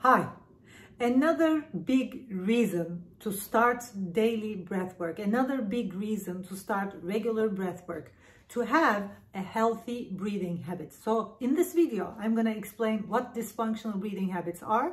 Hi, another big reason to start daily breath work, another big reason to start regular breath work, to have a healthy breathing habit. So in this video, I'm going to explain what dysfunctional breathing habits are,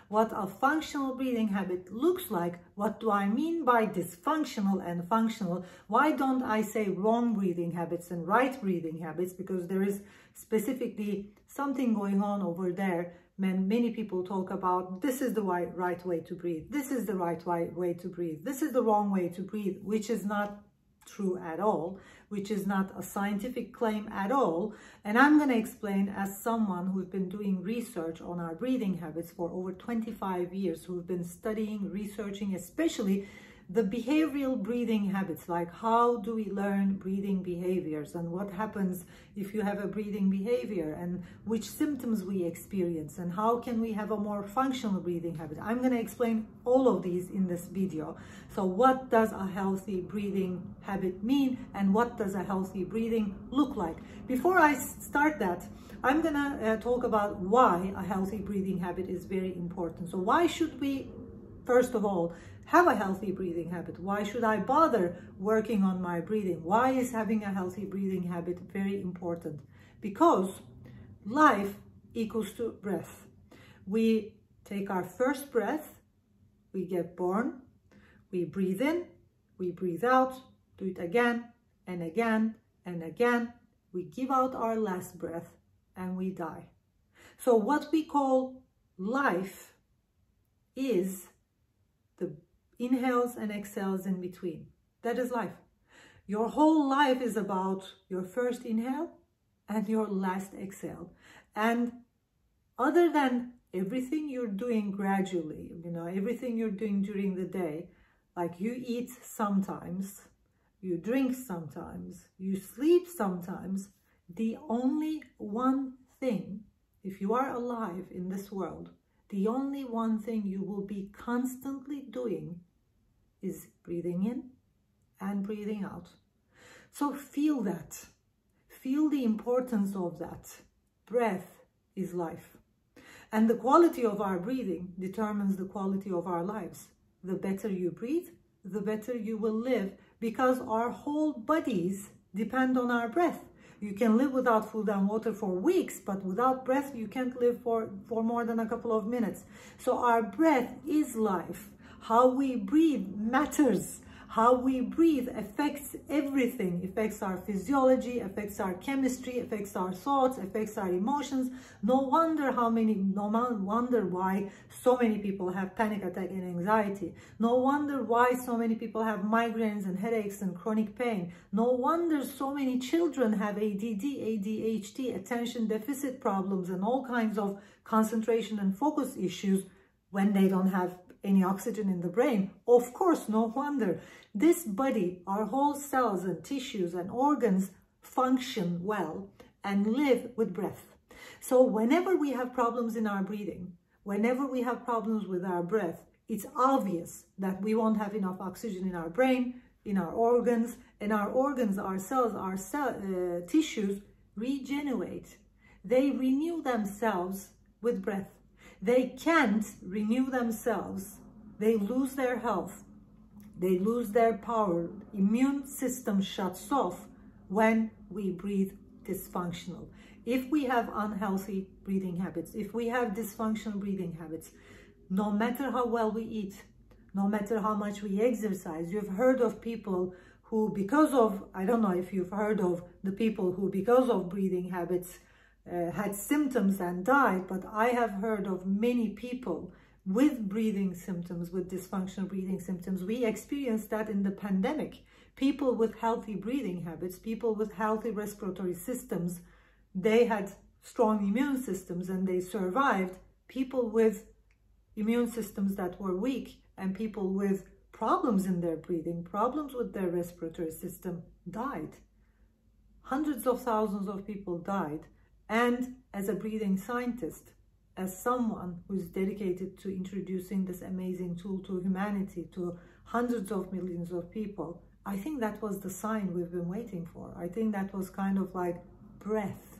what a functional breathing habit looks like, what do I mean by dysfunctional and functional, why don't I say wrong breathing habits and right breathing habits, because there is specifically something going on over there. Many people talk about this is the right way to breathe, this is the right way to breathe, this is the wrong way to breathe, which is not true at all, which is not a scientific claim at all. And I'm going to explain, as someone who's been doing research on our breathing habits for over 25 years, who've been studying, researching, especially the behavioral breathing habits, like how do we learn breathing behaviors and what happens if you have a breathing behavior and which symptoms we experience and how can we have a more functional breathing habit. I'm going to explain all of these in this video. So what does a healthy breathing habit mean and what does a healthy breathing look like? Before I start that, I'm going to talk about why a healthy breathing habit is very important. So why should we, first of all, have a healthy breathing habit? Why should I bother working on my breathing? Why is having a healthy breathing habit very important? Because life equals to breath. We take our first breath, we get born, we breathe in, we breathe out, do it again and again and again. We give out our last breath and we die. So what we call life is the inhales and exhales in between. That is life. Your whole life is about your first inhale and your last exhale. And other than everything you're doing gradually, everything you're doing during the day, like you eat sometimes, you drink sometimes, you sleep sometimes, the only one thing, if you are alive in this world, the only one thing you will be constantly doing is breathing in and breathing out. So feel that. Feel the importance of that. Breath is life. And the quality of our breathing determines the quality of our lives. The better you breathe, the better you will live, because our whole bodies depend on our breath. You can live without food and water for weeks, but without breath, you can't live for more than a couple of minutes. So our breath is life. How we breathe matters. How we breathe affects everything. Affects our physiology, affects our chemistry, affects our thoughts, affects our emotions. No wonder why so many people have panic attack and anxiety. No wonder why so many people have migraines and headaches and chronic pain. No wonder so many children have ADD, ADHD, attention deficit problems, and all kinds of concentration and focus issues when they don't have any oxygen in the brain. Of course, no wonder. This body, our whole cells and tissues and organs function well and live with breath. So whenever we have problems in our breathing, whenever we have problems with our breath, it's obvious that we won't have enough oxygen in our brain, in our organs, and our organs, our cells, our tissues regenerate. They renew themselves with breath. They can't renew themselves. They lose their health. They lose their power. Immune system shuts off when we breathe dysfunctional. If we have unhealthy breathing habits, if we have dysfunctional breathing habits, no matter how well we eat, no matter how much we exercise, you've heard of people who, because of, I don't know if you've heard of the people who, because of breathing habits, had symptoms and died, but I have heard of many people with breathing symptoms, with dysfunctional breathing symptoms. We experienced that in the pandemic. People with healthy breathing habits, people with healthy respiratory systems, they had strong immune systems and they survived. People with immune systems that were weak and people with problems in their breathing, problems with their respiratory system, died. Hundreds of thousands of people died. And as a breathing scientist, as someone who's dedicated to introducing this amazing tool to humanity, to hundreds of millions of people, I think that was the sign we've been waiting for. I think that was kind of like breath.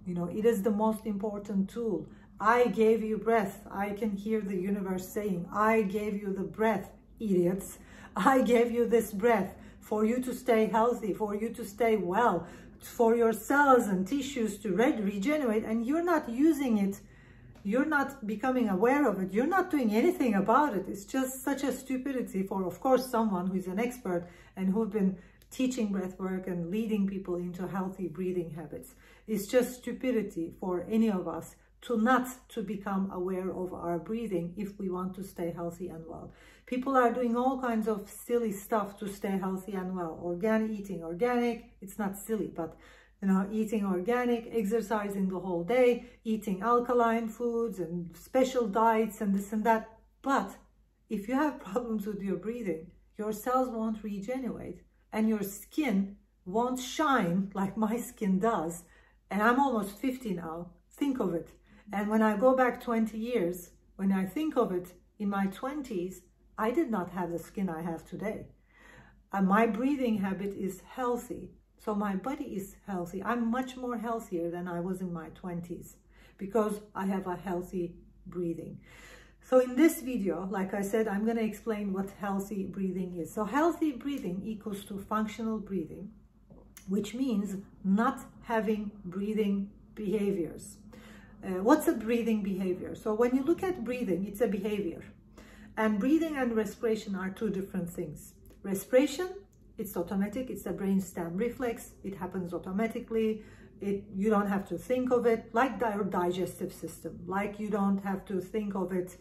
It is the most important tool. I gave you breath. I can hear the universe saying, I gave you the breath, idiots. I gave you this breath for you to stay healthy, for you to stay well, for your cells and tissues to regenerate, and you're not using it. You're not becoming aware of it. You're not doing anything about it. It's just such a stupidity for, of course, someone who's an expert and who've been teaching breathwork and leading people into healthy breathing habits. It's just stupidity for any of us to become aware of our breathing if we want to stay healthy and well. People are doing all kinds of silly stuff to stay healthy and well. Eating organic, it's not silly, but eating organic, exercising the whole day, eating alkaline foods and special diets and this and that. But if you have problems with your breathing, your cells won't regenerate and your skin won't shine like my skin does. And I'm almost 50 now. Think of it. And when I go back 20 years, when I think of it, in my 20s, I did not have the skin I have today. My breathing habit is healthy. So my body is healthy. I'm much more healthier than I was in my 20s because I have a healthy breathing. So in this video, like I said, I'm going to explain what healthy breathing is. So healthy breathing equals to functional breathing, which means not having breathing behaviors. What's a breathing behavior? So when you look at breathing, it's a behavior. And breathing and respiration are two different things. Respiration, it's automatic. It's a brainstem reflex. It happens automatically. You don't have to think of it, like your digestive system. Like you don't have to think of it,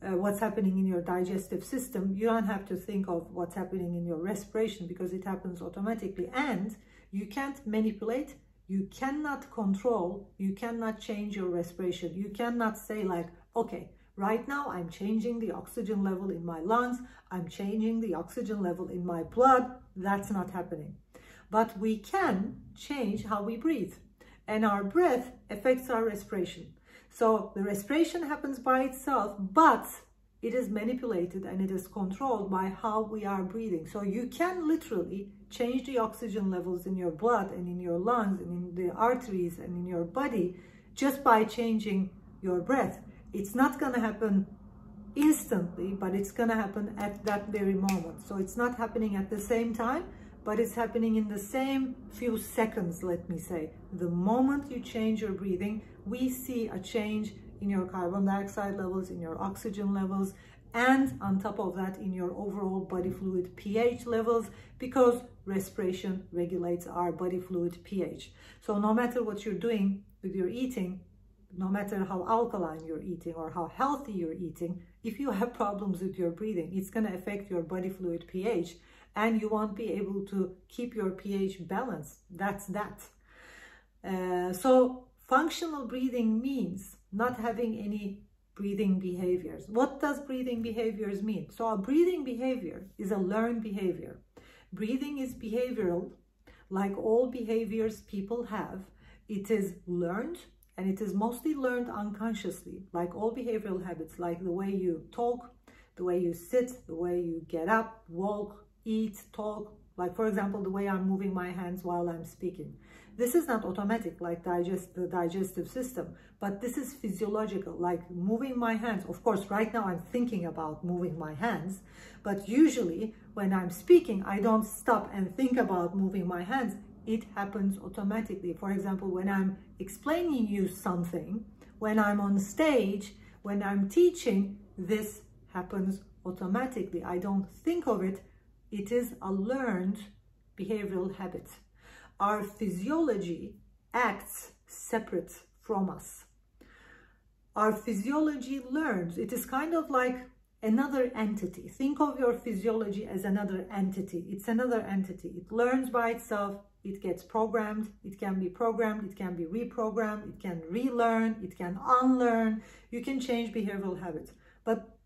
what's happening in your digestive system. You don't have to think of what's happening in your respiration because it happens automatically. And you can't manipulate, you cannot control, you cannot change your respiration. You cannot say like, okay, right now I'm changing the oxygen level in my lungs, I'm changing the oxygen level in my blood. That's not happening. But we can change how we breathe. And our breath affects our respiration. So the respiration happens by itself, but it is manipulated and it is controlled by how we are breathing. So you can literally change the oxygen levels in your blood and in your lungs and in the arteries and in your body just by changing your breath. It's not going to happen instantly, but it's going to happen at that very moment. So it's not happening at the same time, but it's happening in the same few seconds, let me say. The moment you change your breathing, we see a change in your carbon dioxide levels, in your oxygen levels, and on top of that, in your overall body fluid pH levels, because respiration regulates our body fluid pH. So no matter what you're doing with your eating, no matter how alkaline you're eating or how healthy you're eating, if you have problems with your breathing, it's going to affect your body fluid pH and you won't be able to keep your pH balanced. That's that. So functional breathing means not having any breathing behaviors. What does breathing behaviors mean? So a breathing behavior is a learned behavior. Breathing is behavioral, like all behaviors people have. It is learned, and it is mostly learned unconsciously, like all behavioral habits, like the way you talk, the way you sit, the way you get up, walk, eat, talk. Like, for example, the way I'm moving my hands while I'm speaking. This is not automatic like the digestive system, but this is physiological, like moving my hands. Of course, right now I'm thinking about moving my hands, but usually when I'm speaking, I don't stop and think about moving my hands. It happens automatically. For example, when I'm explaining you something, when I'm on stage, when I'm teaching, this happens automatically. I don't think of it. It is a learned behavioral habit. Our physiology acts separate from us. Our physiology learns. It is kind of like another entity. Think of your physiology as another entity. It's another entity. It learns by itself. It gets programmed. It can be programmed. It can be reprogrammed. It can relearn. It can unlearn. You can change behavioral habits. But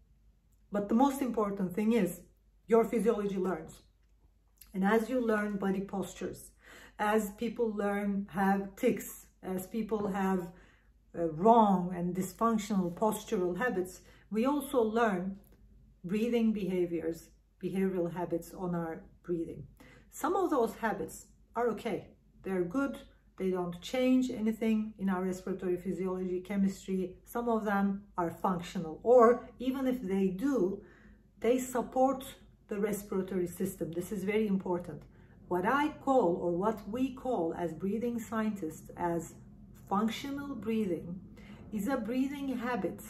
the most important thing is your physiology learns. And as you learn body postures, as people have tics, as people have wrong and dysfunctional postural habits, we also learn breathing behaviors, behavioral habits on our breathing. Some of those habits are okay. They're good. They don't change anything in our respiratory physiology, chemistry. Some of them are functional, or even if they do, they support the respiratory system. This is very important. What I call, or what we call as breathing scientists, as functional breathing, is a breathing habit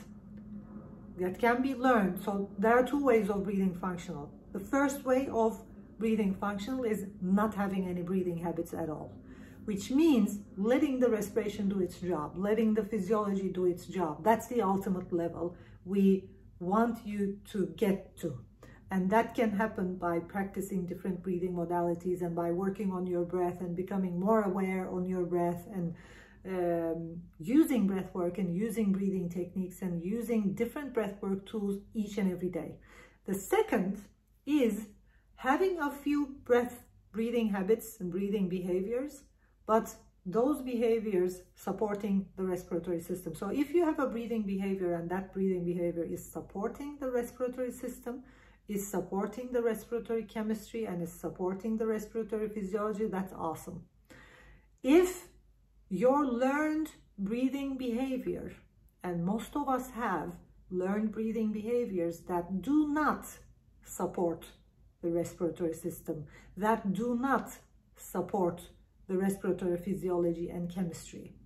that can be learned. So there are two ways of breathing functional. The first way of breathing functional is not having any breathing habits at all, which means letting the respiration do its job, letting the physiology do its job. That's the ultimate level we want you to get to. And that can happen by practicing different breathing modalities and by working on your breath and becoming more aware on your breath and using breath work and using breathing techniques and using different breath work tools each and every day. The second is having a few breathing habits and breathing behaviors, but those behaviors supporting the respiratory system. So if you have a breathing behavior and that breathing behavior is supporting the respiratory system, is supporting the respiratory chemistry, and is supporting the respiratory physiology, that's awesome. If your learned breathing behavior, and most of us have learned breathing behaviors that do not support the respiratory system, that do not support the respiratory physiology and chemistry,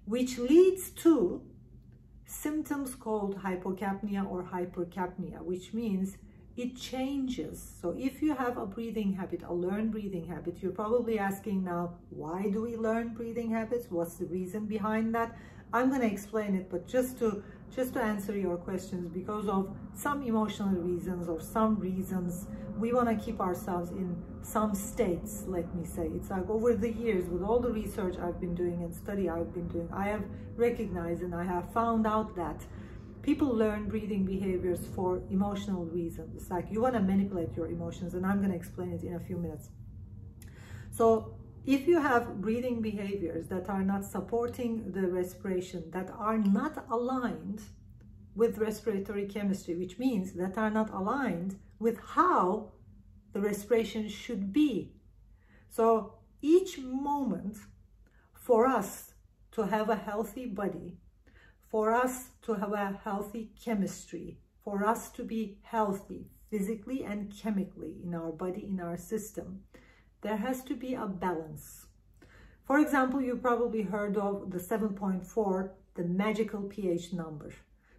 which leads to symptoms called hypocapnia or hypercapnia, which means it changes. So if you have a breathing habit, a learned breathing habit, you're probably asking now, why do we learn breathing habits? What's the reason behind that? I'm going to explain it, but just to answer your questions, because of some emotional reasons or some reasons, we want to keep ourselves in some states, let me say. It's like over the years, with all the research I've been doing and study I've been doing, I have recognized and I have found out that people learn breathing behaviors for emotional reasons. It's like you want to manipulate your emotions, and I'm going to explain it in a few minutes. So if you have breathing behaviors that are not supporting the respiration, that are not aligned with respiratory chemistry, which means that are not aligned with how the respiration should be. So each moment for us to have a healthy body, for us to have a healthy chemistry, for us to be healthy physically and chemically in our body, in our system, there has to be a balance. For example, you probably heard of the 7.4, the magical pH number.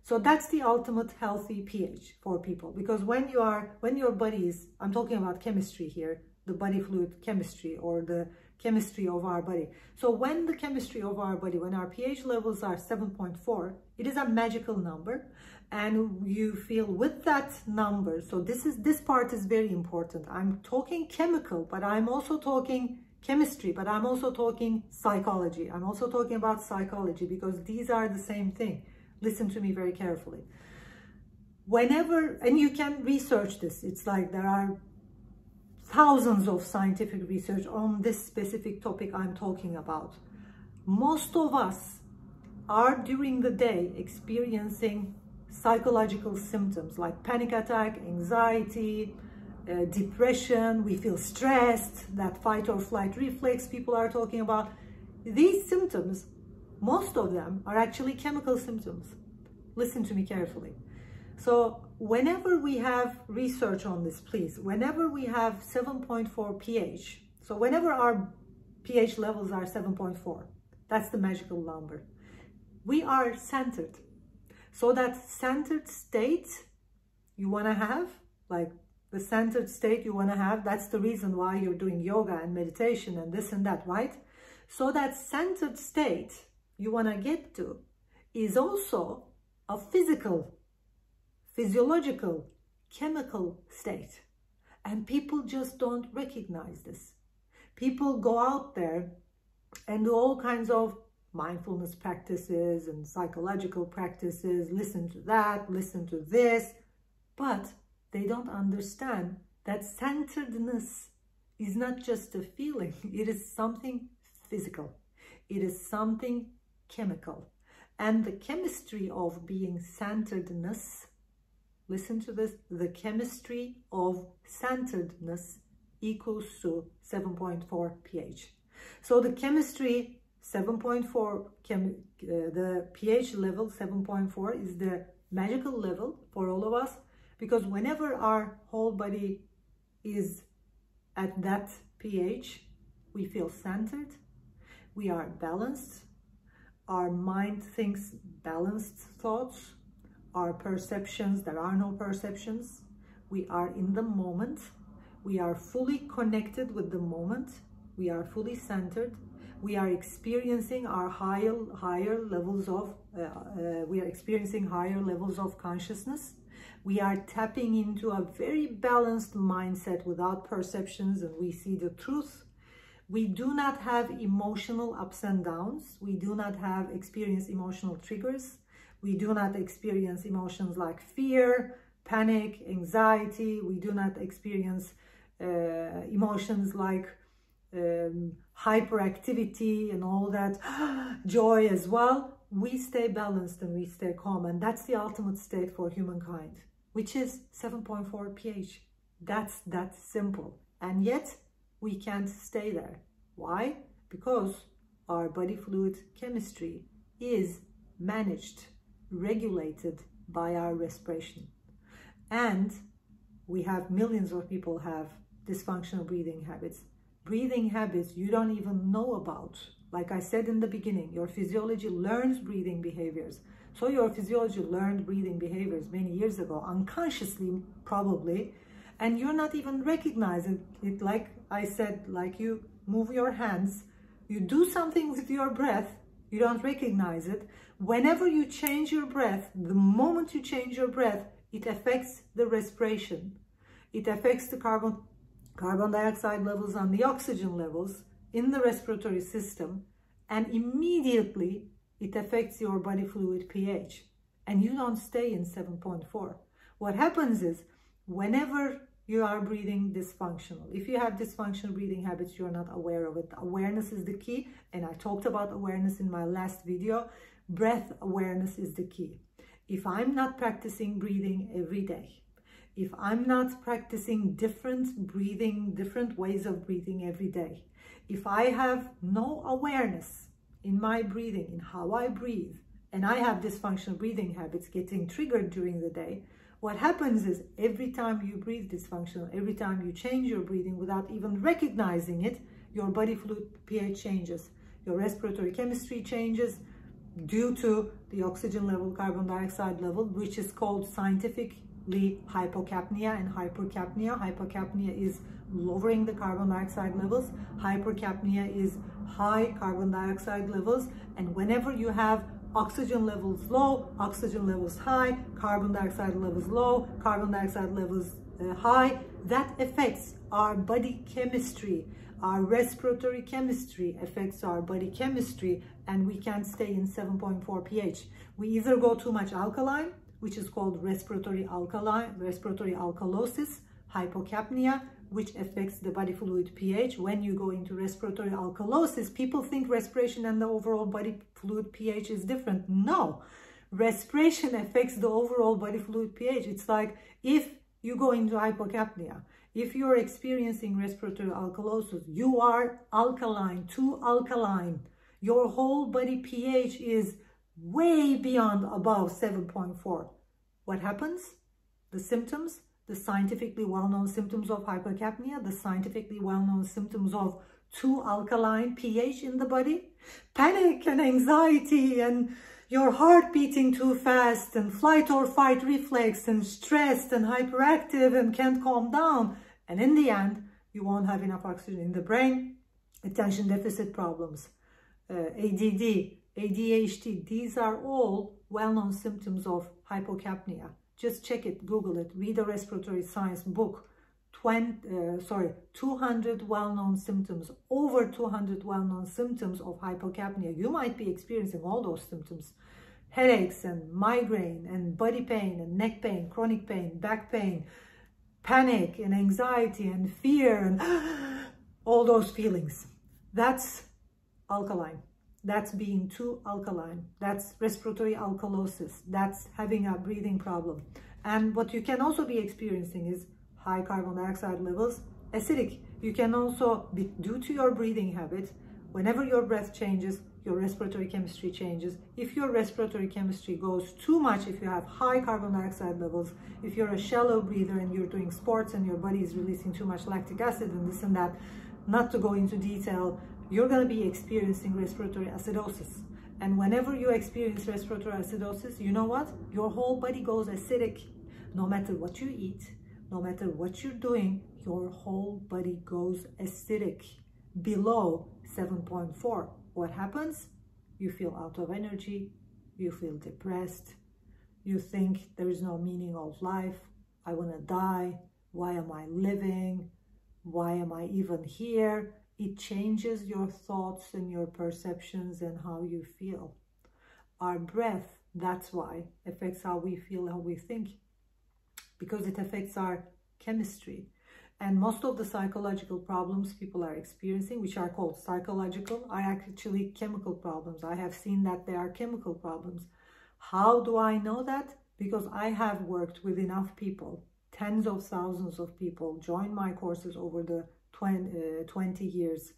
So that's the ultimate healthy pH for people, because when your body is, I'm talking about chemistry here, the body fluid chemistry or the chemistry of our body. So when the chemistry of our body, when our pH levels are 7.4, it is a magical number, and you feel with that number. So this part is very important. I'm talking chemical, but I'm also talking chemistry, but I'm also talking psychology. I'm also talking about psychology, because these are the same thing. Listen to me very carefully. Whenever, and you can research this, it's like there are thousands of scientific research on this specific topic I'm talking about. Most of us are during the day experiencing psychological symptoms like panic attack, anxiety, depression. We feel stressed, that fight or flight reflex people are talking about. These symptoms, most of them are actually chemical symptoms. Listen to me carefully. So whenever we have research on this, please, whenever we have 7.4 pH, so whenever our pH levels are 7.4, that's the magical number, we are centered. So that centered state you want to have, like the centered state you want to have, that's the reason why you're doing yoga and meditation and this and that, right? So that centered state you want to get to is also a physiological, chemical state. And people just don't recognize this. People go out there and do all kinds of mindfulness practices and psychological practices, listen to that, listen to this, but they don't understand that centeredness is not just a feeling, it is something physical, it is something chemical. And the chemistry of being centeredness, listen to this, the chemistry of centeredness equals to 7.4 pH. So the chemistry 7.4, the pH level 7.4 is the magical level for all of us, because whenever our whole body is at that pH, we feel centered, we are balanced, our mind thinks balanced thoughts, our perceptions, there are no perceptions, we are in the moment, we are fully connected with the moment, we are fully centered, we are experiencing our higher levels of consciousness. We are tapping into a very balanced mindset without perceptions, and we see the truth. We do not have emotional ups and downs. We do not experience emotional triggers. We do not experience emotions like fear, panic, anxiety. We do not experience emotions like hyperactivity and all that, joy as well. We stay balanced and we stay calm, and that's the ultimate state for humankind, which is 7.4 pH. That's that simple, and yet we can't stay there. Why? Because our body fluid chemistry is managed, regulated by our respiration, and we have millions of people have dysfunctional breathing habits. Breathing habits you don't even know about. Like I said in the beginning, your physiology learns breathing behaviors. So your physiology learned breathing behaviors many years ago, unconsciously probably, and you're not even recognizing it. Like I said, like you move your hands, you do something with your breath, you don't recognize it. Whenever you change your breath, the moment you change your breath, it affects the respiration. It affects the carbon dioxide levels and the oxygen levels in the respiratory system, and immediately it affects your body fluid pH, and you don't stay in 7.4. What happens is, whenever you are breathing dysfunctional, if you have dysfunctional breathing habits, you're not aware of it. Awareness is the key, and I talked about awareness in my last video. Breath awareness is the key. If I'm not practicing breathing every day, if I'm not practicing different ways of breathing every day, if I have no awareness in my breathing, in how I breathe, and I have dysfunctional breathing habits getting triggered during the day, what happens is every time you breathe dysfunctional, every time you change your breathing without even recognizing it, your body fluid pH changes, your respiratory chemistry changes due to the oxygen level, carbon dioxide level, which is called scientifically hypocapnia and hypercapnia. Hypocapnia is lowering the carbon dioxide levels. Hypercapnia is high carbon dioxide levels. And whenever you have oxygen levels low, oxygen levels high, carbon dioxide levels low, carbon dioxide levels high, that affects our body chemistry. Our respiratory chemistry affects our body chemistry, and we can't stay in 7.4 pH. We either go too much alkaline, which is called respiratory alkalosis, hypocapnia, which affects the body fluid pH. When you go into respiratory alkalosis, people think respiration and the overall body fluid pH is different. No, respiration affects the overall body fluid pH. It's like if you go into hypocapnia, if you're experiencing respiratory alkalosis, you are alkaline, too alkaline. Your whole body pH is way beyond above 7.4. What happens? The symptoms, the scientifically well-known symptoms of hypercapnia, the scientifically well-known symptoms of too alkaline pH in the body, panic and anxiety and your heart beating too fast and flight or fight reflex and stressed and hyperactive and can't calm down. And in the end, you won't have enough oxygen in the brain, attention deficit problems, ADD, ADHD. These are all well-known symptoms of hypocapnia. Just check it, Google it, read a respiratory science book. 200 well-known symptoms, over 200 well-known symptoms of hypocapnia. You might be experiencing all those symptoms. Headaches and migraine and body pain and neck pain, chronic pain, back pain, panic and anxiety and fear and all those feelings. That's alkaline. That's being too alkaline. That's respiratory alkalosis. That's having a breathing problem. And what you can also be experiencing is high carbon dioxide levels, acidic. You can also be, due to your breathing habit, Whenever your breath changes, your respiratory chemistry changes. If your respiratory chemistry goes too much, if you have high carbon dioxide levels, if you're a shallow breather and you're doing sports and your body is releasing too much lactic acid and this and that, not to go into detail, you're going to be experiencing respiratory acidosis. And whenever you experience respiratory acidosis, you know what? Your whole body goes acidic. No matter what you eat, no matter what you're doing, your whole body goes acidic below 7.4. What happens? You feel out of energy, you feel depressed, you think there is no meaning of life, I want to die, why am I living, why am I even here? It changes your thoughts and your perceptions and how you feel. Our breath, that's why, affects how we feel, how we think, because it affects our chemistry. And most of the psychological problems people are experiencing, which are called psychological, are actually chemical problems. I have seen that they are chemical problems. How do I know that? Because I have worked with enough people, tens of thousands of people join my courses over the 20 years.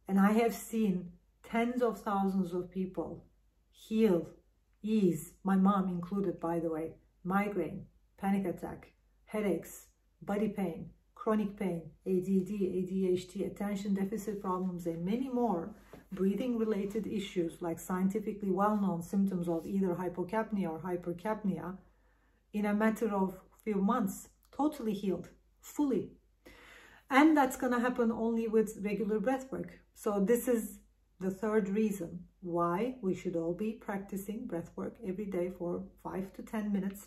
And I have seen tens of thousands of people heal, ease, my mom included, by the way, migraine, panic attack, headaches, body pain, chronic pain, ADD, ADHD, attention deficit problems, and many more breathing-related issues like scientifically well-known symptoms of either hypocapnia or hypercapnia in a matter of few months, totally healed, fully. And that's going to happen only with regular breath work. So this is the third reason why we should all be practicing breath work every day for 5 to 10 minutes.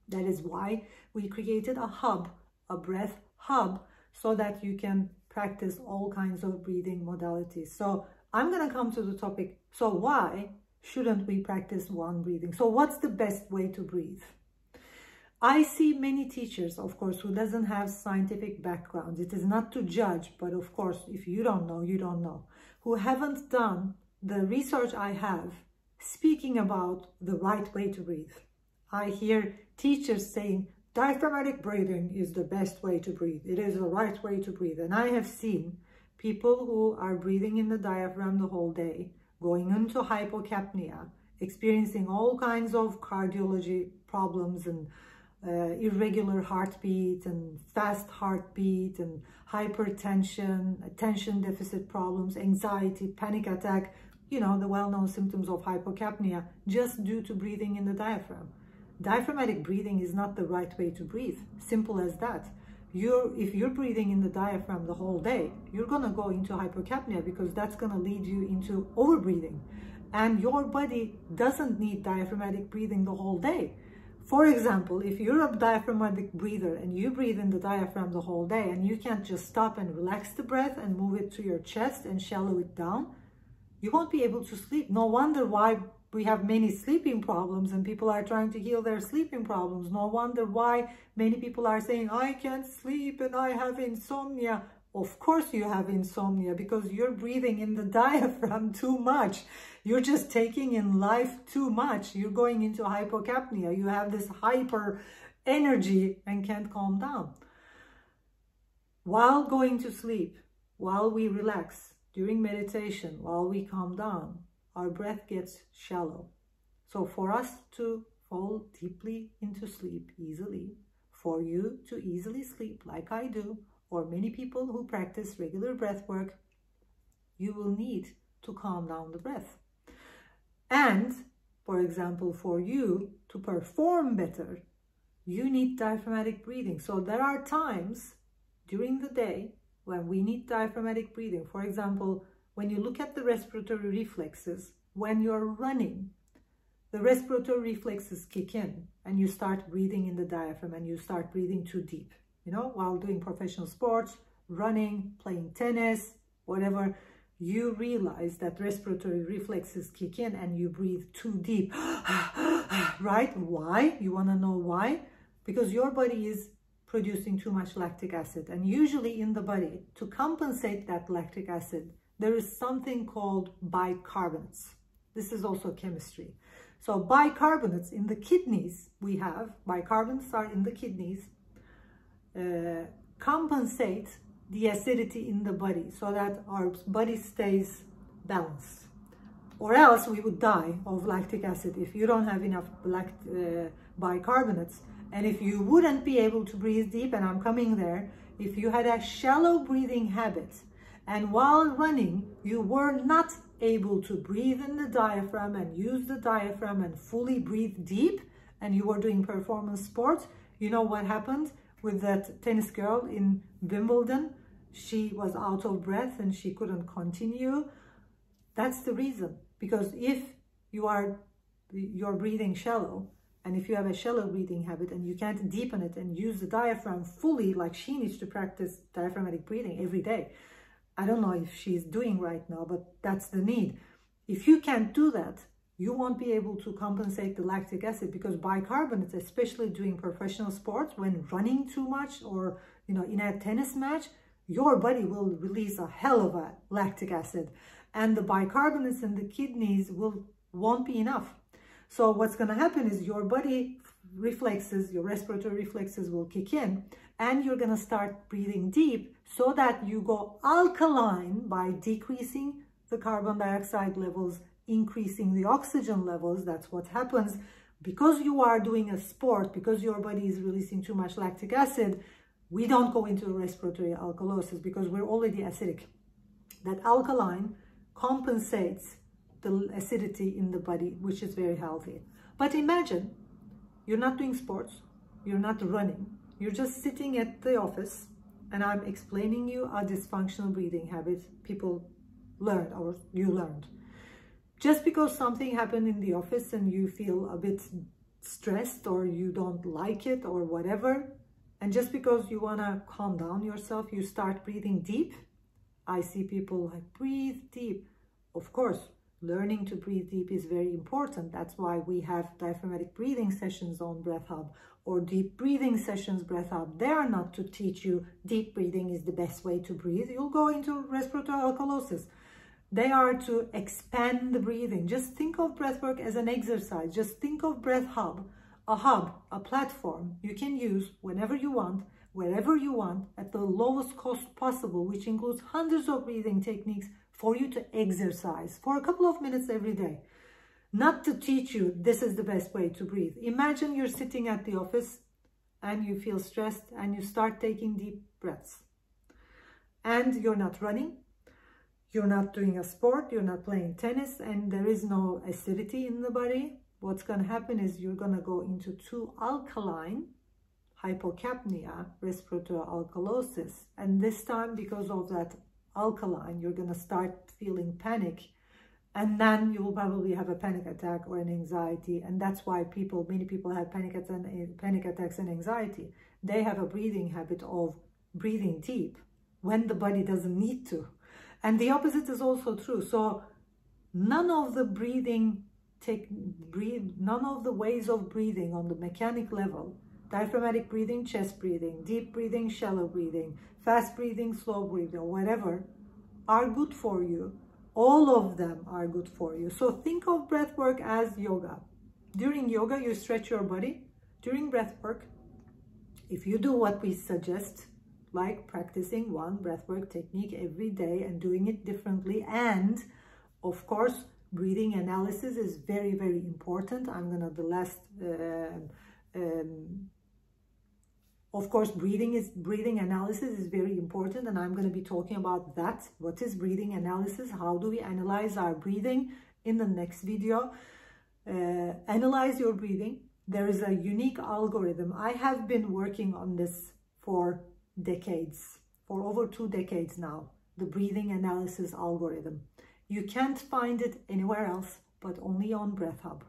That is why we created a hub, a breath hub, so that you can practice all kinds of breathing modalities. So I'm going to come to the topic. So why shouldn't we practice one breathing? So what's the best way to breathe? I see many teachers, of course, who doesn't have scientific backgrounds. It is not to judge, but of course, if you don't know, you don't know. Who haven't done the research I have speaking about the right way to breathe. I hear teachers saying, diaphragmatic breathing is the best way to breathe. It is the right way to breathe. And I have seen people who are breathing in the diaphragm the whole day, going into hypocapnia, experiencing all kinds of cardiology problems and irregular heartbeat and fast heartbeat and hypertension, attention deficit problems, anxiety, panic attack, you know, the well-known symptoms of hypocapnia, just due to breathing in the diaphragm. Diaphragmatic breathing is not the right way to breathe. Simple as that. If you're breathing in the diaphragm the whole day, you're going to go into hypocapnia because that's going to lead you into overbreathing. And your body doesn't need diaphragmatic breathing the whole day. For example, if you're a diaphragmatic breather and you breathe in the diaphragm the whole day and you can't just stop and relax the breath and move it to your chest and shallow it down, you won't be able to sleep. No wonder why we have many sleeping problems and people are trying to heal their sleeping problems. No wonder why many people are saying, I can't sleep and I have insomnia. Of course you have insomnia because you're breathing in the diaphragm too much. You're just taking in life too much. You're going into hypocapnia. You have this hyper energy and can't calm down. While going to sleep, while we relax, during meditation, while we calm down, our breath gets shallow. So for us to fall deeply into sleep easily, for you to easily sleep like I do, or many people who practice regular breath work, you will need to calm down the breath. And, for example, for you to perform better, you need diaphragmatic breathing. So there are times during the day when we need diaphragmatic breathing. For example, when you look at the respiratory reflexes, when you're running, the respiratory reflexes kick in and you start breathing in the diaphragm and you start breathing too deep. You know, while doing professional sports, running, playing tennis, whatever, you realize that respiratory reflexes kick in and you breathe too deep, right? Why? You want to know why? Because your body is producing too much lactic acid. And usually in the body, to compensate that lactic acid, there is something called bicarbonates. This is also chemistry. So bicarbonates in the kidneys, we have, bicarbonates are in the kidneys, compensate the acidity in the body so that our body stays balance. Or else we would die of lactic acid if you don't have enough bicarbonates. And if you wouldn't be able to breathe deep, and I'm coming there, if you had a shallow breathing habit, and while running, you were not able to breathe in the diaphragm and use the diaphragm and fully breathe deep, and you were doing performance sports, you know what happened with that tennis girl in Wimbledon? She was out of breath and she couldn't continue. That's the reason. Because if you're breathing shallow, and if you have a shallow breathing habit and you can't deepen it and use the diaphragm fully, like she needs to practice diaphragmatic breathing every day. I don't know if she's doing right now, but that's the need. If you can't do that, you won't be able to compensate the lactic acid, because bicarbonates, especially doing professional sports, when running too much or in a tennis match, your body will release a hell of a lactic acid, and the bicarbonates in the kidneys won't be enough. So what's going to happen is your body reflexes, your respiratory reflexes will kick in, and you're going to start breathing deep so that you go alkaline by decreasing the carbon dioxide levels, increasing the oxygen levels. That's what happens because you are doing a sport, because your body is releasing too much lactic acid. We don't go into respiratory alkalosis because we're already acidic. That alkaline compensates the acidity in the body, which is very healthy. But imagine you're not doing sports, you're not running, you're just sitting at the office, and I'm explaining you a dysfunctional breathing habit people learned, or you learned. Just because something happened in the office and you feel a bit stressed or you don't like it or whatever, and just because you want to calm down yourself, you start breathing deep. I see people like, breathe deep. Of course, learning to breathe deep is very important. That's why we have diaphragmatic breathing sessions on Breath Hub, or deep breathing sessions Breath Hub. They are not to teach you deep breathing is the best way to breathe. You'll go into respiratory alkalosis. They are to expand the breathing. Just think of breathwork as an exercise. Just think of Breath Hub, a platform you can use whenever you want, wherever you want, at the lowest cost possible, which includes hundreds of breathing techniques for you to exercise for a couple of minutes every day. Not to teach you this is the best way to breathe. Imagine you're sitting at the office and you feel stressed and you start taking deep breaths. And you're not running, you're not doing a sport, you're not playing tennis, and there is no acidity in the body. What's going to happen is you're going to go into too alkaline, hypocapnia, respiratory alkalosis. And this time, because of that alkaline, you're going to start feeling panic. And then you will probably have a panic attack or an anxiety. And that's why many people have panic attacks and anxiety. They have a breathing habit of breathing deep when the body doesn't need to. And the opposite is also true. So none of the none of the ways of breathing on the mechanic level, diaphragmatic breathing, chest breathing, deep breathing, shallow breathing, fast breathing, slow breathing, or whatever, are good for you. All of them are good for you. So think of breath work as yoga. During yoga, you stretch your body. During breath work, if you do what we suggest, like practicing one breathwork technique every day and doing it differently, and of course, breathing analysis is very, very important. Of course, breathing analysis is very important, and I'm going to be talking about that. What is breathing analysis? How do we analyze our breathing in the next video? Analyze your breathing. There is a unique algorithm. I have been working on this for decades, for over 2 decades now, the breathing analysis algorithm. You can't find it anywhere else, but only on Breath Hub.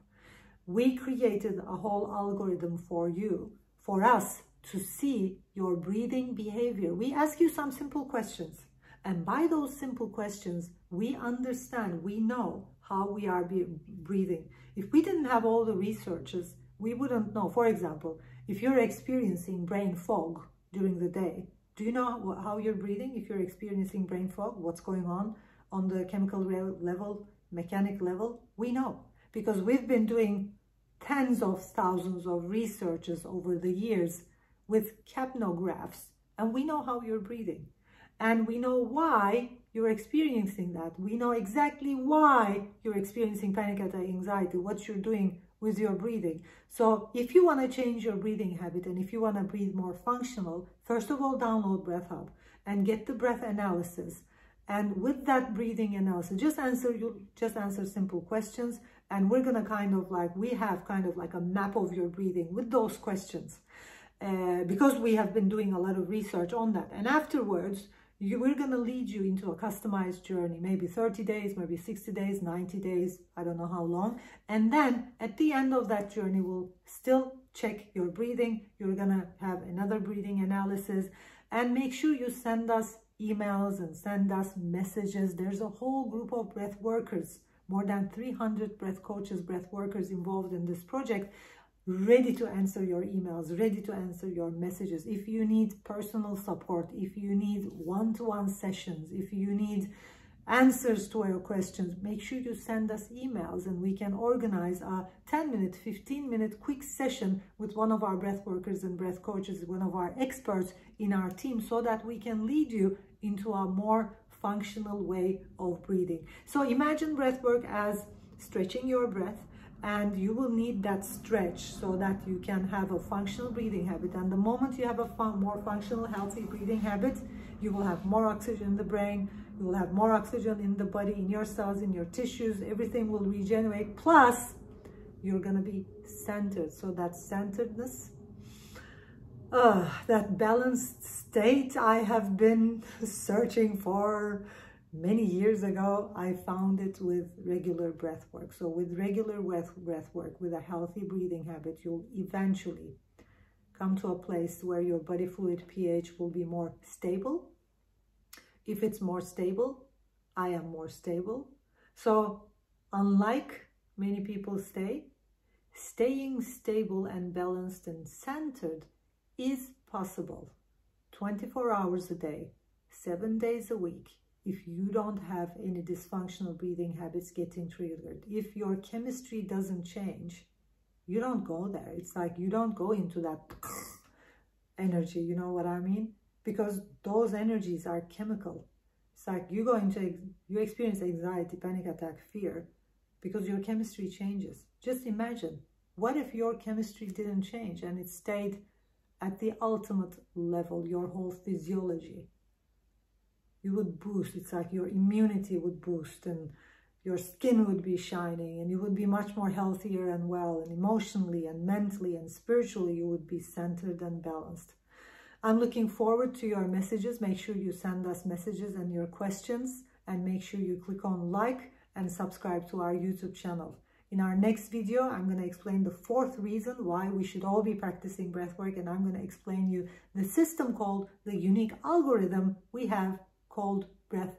We created a whole algorithm for us to see your breathing behavior. We ask you some simple questions, and by those simple questions, we understand, we know how we are breathing. If we didn't have all the researches, we wouldn't know. For example, if you're experiencing brain fog during the day, do you know how you're breathing? If you're experiencing brain fog, what's going on the chemical level, mechanic level? We know, because we've been doing tens of thousands of researches over the years with capnographs, and we know how you're breathing. And we know why you're experiencing that. We know exactly why you're experiencing panic attack, anxiety, what you're doing with your breathing. So if you want to change your breathing habit and if you want to breathe more functional, first of all, download Breath Hub and get the breath analysis. And with that breathing analysis, just answer simple questions. And we're going to we have a map of your breathing with those questions. Because we have been doing a lot of research on that. And afterwards, we're going to lead you into a customized journey, maybe 30 days, maybe 60 days, 90 days, I don't know how long. And then at the end of that journey, we'll still check your breathing. You're going to have another breathing analysis, and make sure you send us emails and send us messages. There's a whole group of breath workers, more than 300 breath coaches, breath workers involved in this project, ready to answer your emails, ready to answer your messages. If you need personal support, if you need one-to-one sessions, if you need answers to your questions, make sure you send us emails and we can organize a 10-minute, 15-minute quick session with one of our breath workers and breath coaches, one of our experts in our team, so that we can lead you into a more functional way of breathing. So imagine breath work as stretching your breath, and you will need that stretch so that you can have a functional breathing habit. And the moment you have a more functional, healthy breathing habit, you will have more oxygen in the brain, you will have more oxygen in the body, in your cells, in your tissues, everything will regenerate. Plus, you're going to be centered. So that centeredness, that balanced state I have been searching for many years ago, I found it with regular breath work. So with regular breath work, with a healthy breathing habit, you'll eventually come to a place where your body fluid pH will be more stable. If it's more stable, I am more stable. So unlike many people staying stable and balanced and centered is possible 24 hours a day, 7 days a week. If you don't have any dysfunctional breathing habits getting triggered, if your chemistry doesn't change, you don't go there. It's like you don't go into that energy, you know what I mean? Because those energies are chemical. It's like you experience anxiety, panic attack, fear, because your chemistry changes. Just imagine, what if your chemistry didn't change and it stayed at the ultimate level, your whole physiology? You would boost. It's like your immunity would boost and your skin would be shining and you would be much more healthier and well, and emotionally and mentally and spiritually you would be centered and balanced. I'm looking forward to your messages. Make sure you send us messages and your questions, and make sure you click on like and subscribe to our YouTube channel. In our next video, I'm going to explain the 4th reason why we should all be practicing breathwork, and I'm going to explain you the system called, the unique algorithm we have called breath